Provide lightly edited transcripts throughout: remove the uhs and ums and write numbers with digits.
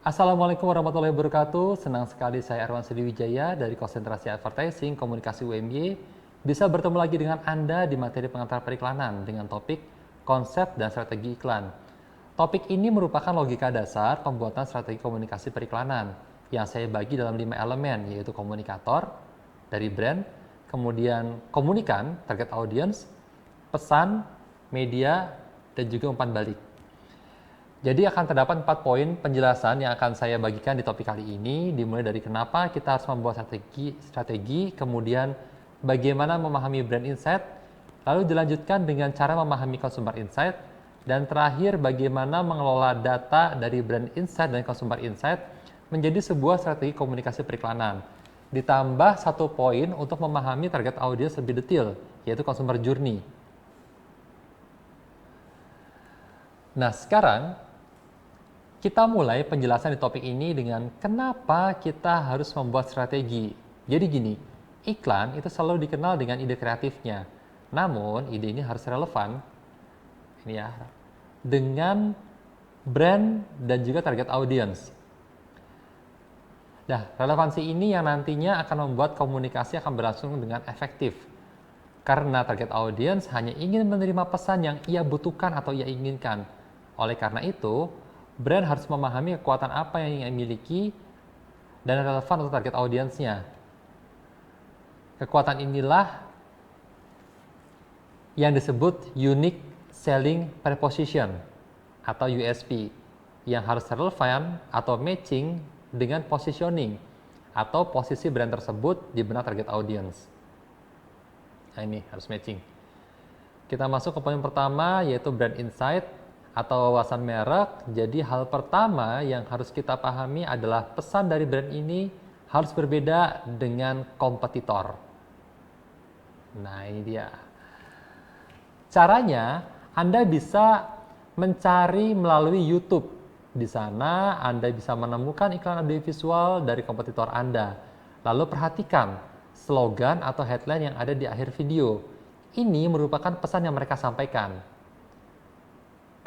Assalamualaikum warahmatullahi wabarakatuh. Senang sekali saya Erwan Sriwijaya dari Konsentrasi Advertising Komunikasi UMY bisa bertemu lagi dengan Anda di materi pengantar periklanan dengan topik konsep dan strategi iklan. Topik ini merupakan logika dasar pembuatan strategi komunikasi periklanan yang saya bagi dalam 5 elemen, yaitu komunikator dari brand, kemudian komunikan target audience, pesan, media, dan juga umpan balik. Jadi akan terdapat 4 poin penjelasan yang akan saya bagikan di topik kali ini, dimulai dari kenapa kita harus membuat strategi, kemudian bagaimana memahami brand insight, lalu dilanjutkan dengan cara memahami consumer insight, dan terakhir bagaimana mengelola data dari brand insight dan consumer insight menjadi sebuah strategi komunikasi periklanan. Ditambah 1 poin untuk memahami target audience lebih detail, yaitu consumer journey. Nah, sekarang kita mulai penjelasan di topik ini dengan kenapa kita harus membuat strategi. Jadi gini, iklan itu selalu dikenal dengan ide kreatifnya. Namun, ide ini harus relevan ini ya, dengan brand dan juga target audience. Nah, relevansi ini yang nantinya akan membuat komunikasi akan berlangsung dengan efektif. Karena target audience hanya ingin menerima pesan yang ia butuhkan atau ia inginkan. Oleh karena itu, brand harus memahami kekuatan apa yang ia miliki dan relevan untuk target audiensnya. Kekuatan inilah yang disebut Unique Selling Proposition atau USP, yang harus relevan atau matching dengan positioning atau posisi brand tersebut di benak target audience. Nah, ini harus matching. Kita masuk ke poin pertama, yaitu brand insight atau wawasan merek. Jadi hal pertama yang harus kita pahami adalah pesan dari brand ini harus berbeda dengan kompetitor. Nah, ini dia. Caranya, Anda bisa mencari melalui YouTube. Di sana Anda bisa menemukan iklan audiovisual dari kompetitor Anda. Lalu perhatikan slogan atau headline yang ada di akhir video. Ini merupakan pesan yang mereka sampaikan.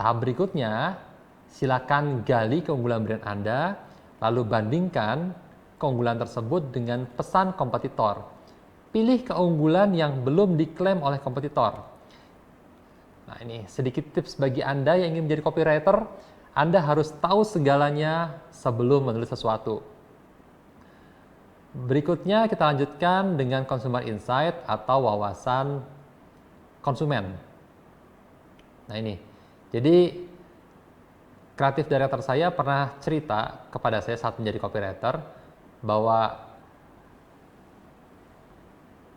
Tahap berikutnya, silakan gali keunggulan brand Anda, lalu bandingkan keunggulan tersebut dengan pesan kompetitor. Pilih keunggulan yang belum diklaim oleh kompetitor. Nah, ini sedikit tips bagi Anda yang ingin menjadi copywriter. Anda harus tahu segalanya sebelum menulis sesuatu. Berikutnya kita lanjutkan dengan consumer insight atau wawasan konsumen. Nah, ini. Jadi, kreatif director saya pernah cerita kepada saya saat menjadi copywriter bahwa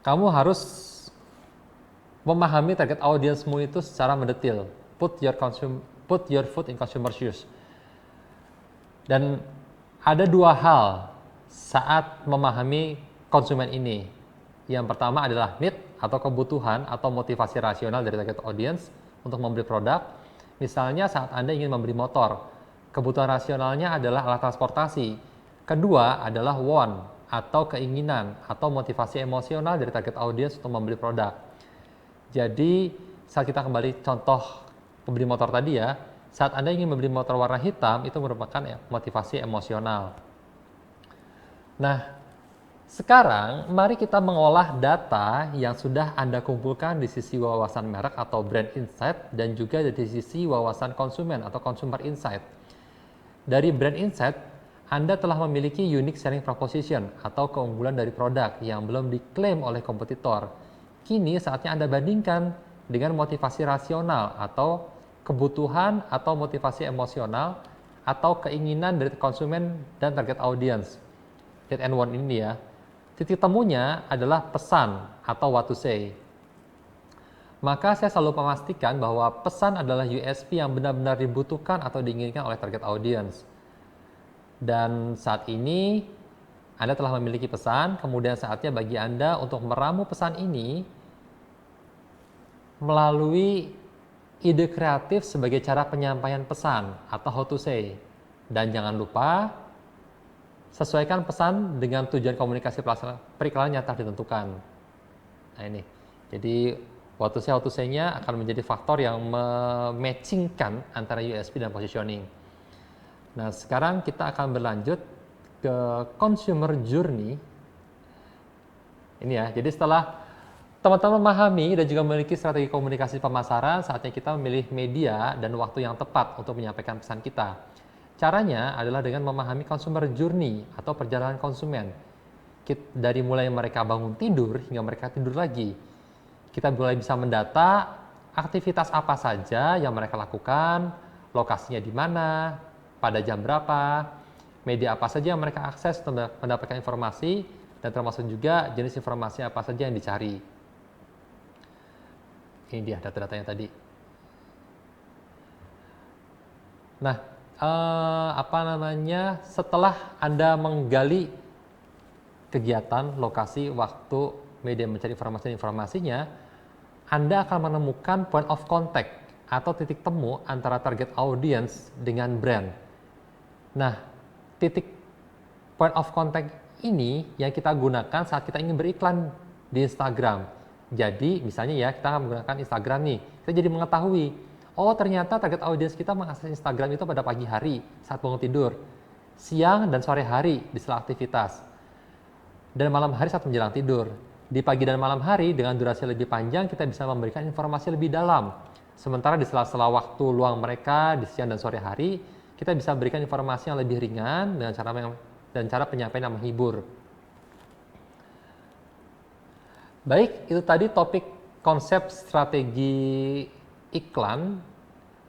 kamu harus memahami target audiensmu itu secara mendetail. Put your foot in consumer shoes. Dan ada 2 hal saat memahami konsumen ini. Yang pertama adalah need atau kebutuhan atau motivasi rasional dari target audience untuk membeli produk. Misalnya saat Anda ingin membeli motor, kebutuhan rasionalnya adalah alat transportasi. Kedua adalah want atau keinginan atau motivasi emosional dari target audience untuk membeli produk. Jadi saat kita kembali contoh membeli motor tadi ya, saat Anda ingin membeli motor warna hitam itu merupakan motivasi emosional. Nah, sekarang mari kita mengolah data yang sudah Anda kumpulkan di sisi wawasan merek atau brand insight dan juga dari sisi wawasan konsumen atau consumer insight. Dari brand insight, Anda telah memiliki unique selling proposition atau keunggulan dari produk yang belum diklaim oleh kompetitor. Kini saatnya Anda bandingkan dengan motivasi rasional atau kebutuhan atau motivasi emosional atau keinginan dari konsumen dan target audience. Need and want ini ya. Titik temunya adalah pesan atau what to say. Maka saya selalu memastikan bahwa pesan adalah USP yang benar-benar dibutuhkan atau diinginkan oleh target audience. Dan saat ini Anda telah memiliki pesan, kemudian saatnya bagi Anda untuk meramu pesan ini melalui ide kreatif sebagai cara penyampaian pesan atau how to say. Dan jangan lupa sesuaikan pesan dengan tujuan komunikasi periklanan yang telah ditentukan. Nah, ini. Jadi what to say-nya akan menjadi faktor yang mematchingkan antara USP dan positioning. Nah, sekarang kita akan berlanjut ke consumer journey. Ini ya, jadi setelah teman-teman memahami dan juga memiliki strategi komunikasi pemasaran, saatnya kita memilih media dan waktu yang tepat untuk menyampaikan pesan kita. Caranya adalah dengan memahami consumer journey atau perjalanan konsumen. Dari mulai mereka bangun tidur hingga mereka tidur lagi. Kita mulai bisa mendata aktivitas apa saja yang mereka lakukan, lokasinya di mana, pada jam berapa, media apa saja yang mereka akses untuk mendapatkan informasi, dan termasuk juga jenis informasi apa saja yang dicari. Ini dia data-datanya tadi. Nah, setelah Anda menggali kegiatan, lokasi, waktu, media mencari informasi dan informasinya, Anda akan menemukan point of contact atau titik temu antara target audience dengan brand. Nah, titik point of contact ini yang kita gunakan saat kita ingin beriklan di Instagram. Jadi, misalnya ya, kita menggunakan Instagram nih, kita jadi mengetahui, oh ternyata target audience kita mengakses Instagram itu pada pagi hari saat bangun tidur, siang dan sore hari di sela aktivitas, dan malam hari saat menjelang tidur. Di pagi dan malam hari dengan durasi lebih panjang kita bisa memberikan informasi lebih dalam. Sementara di sela-sela waktu luang mereka di siang dan sore hari, kita bisa berikan informasi yang lebih ringan dengan cara penyampaian yang menghibur. Baik, itu tadi topik konsep strategi iklan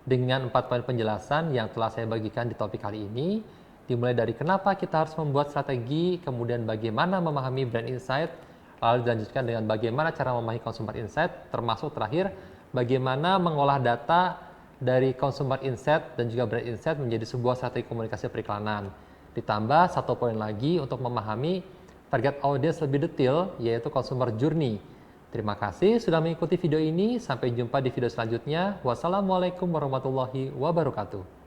dengan 4 poin penjelasan yang telah saya bagikan di topik kali ini. Dimulai dari kenapa kita harus membuat strategi, kemudian bagaimana memahami brand insight, lalu dilanjutkan dengan bagaimana cara memahami consumer insight, termasuk terakhir bagaimana mengolah data dari consumer insight dan juga brand insight menjadi sebuah strategi komunikasi periklanan. Ditambah satu poin lagi untuk memahami target audience lebih detail, yaitu consumer journey. Terima kasih sudah mengikuti video ini. Sampai jumpa di video selanjutnya. Wassalamualaikum warahmatullahi wabarakatuh.